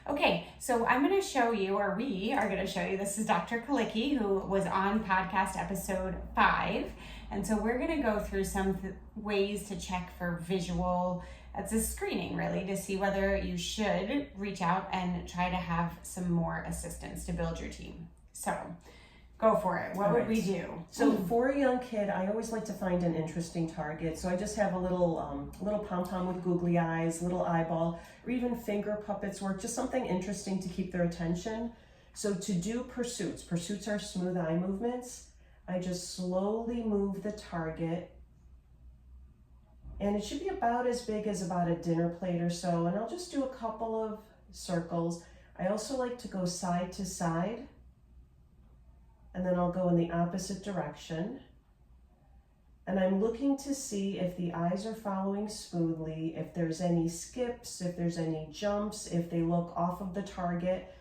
Okay, so I'm going to show you, or we are going to show you, this is Dr. Kalicki, who was on podcast episode 5. And so we're going to go through some ways to check for visual, it's a screening really, to see whether you should reach out and try to have some more assistance to build your team. So go for it. What would we do? So for a young kid, I always like to find an interesting target. So I just have a little pom-pom with googly eyes, little eyeball, or even finger puppets work, just something interesting to keep their attention. So to do pursuits are smooth eye movements. I just slowly move the target, and it should be about as big as about a dinner plate or so. And I'll just do a couple of circles. I also like to go side to side, and then I'll go in the opposite direction. And I'm looking to see if the eyes are following smoothly, if there's any skips, if there's any jumps, if they look off of the target,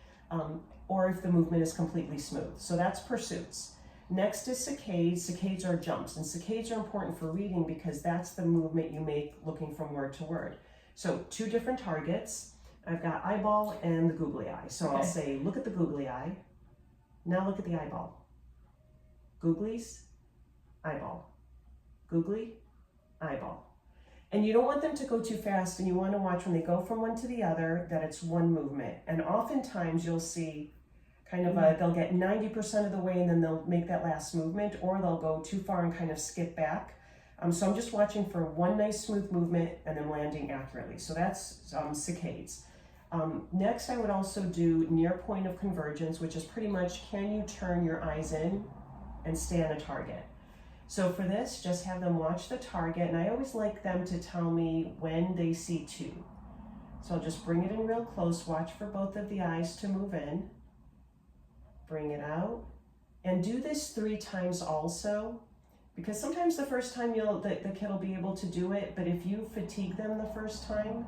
or if the movement is completely smooth. So that's pursuits. Next is saccades. Saccades are jumps, and saccades are important for reading because that's the movement you make looking from word to word. So 2 different targets. I've got eyeball and the googly eye. So I'll say, look at the googly eye. Now look at the eyeball. Googlies, eyeball. Googly, eyeball. And you don't want them to go too fast, and you want to watch when they go from one to the other that it's one movement. And oftentimes you'll see kind of they'll get 90% of the way and then they'll make that last movement, or they'll go too far and kind of skip back. So I'm just watching for one nice smooth movement and then landing accurately. So that's saccades. Next, I would also do near point of convergence, which is pretty much, can you turn your eyes in and stay on a target? So for this, just have them watch the target, and I always like them to tell me when they see 2. So I'll just bring it in real close, watch for both of the eyes to move in, bring it out, and do this 3 times also, because sometimes the first time the kid will be able to do it, but if you fatigue them the first time,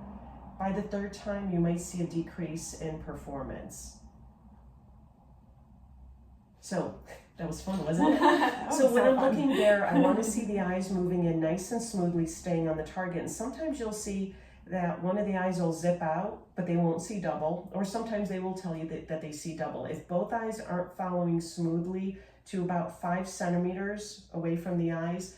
by the 3rd time you might see a decrease in performance. So that was fun, wasn't it? So when I'm looking there, I want to see the eyes moving in nice and smoothly, staying on the target. And sometimes you'll see that one of the eyes will zip out, but they won't see double. Or sometimes they will tell you that they see double. If both eyes aren't following smoothly to about 5 centimeters away from the eyes,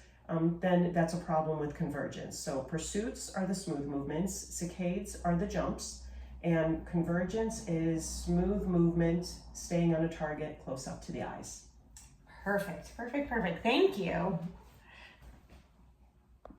then that's a problem with convergence. So pursuits are the smooth movements, saccades are the jumps, and convergence is smooth movement, staying on a target close up to the eyes. Perfect. Thank you.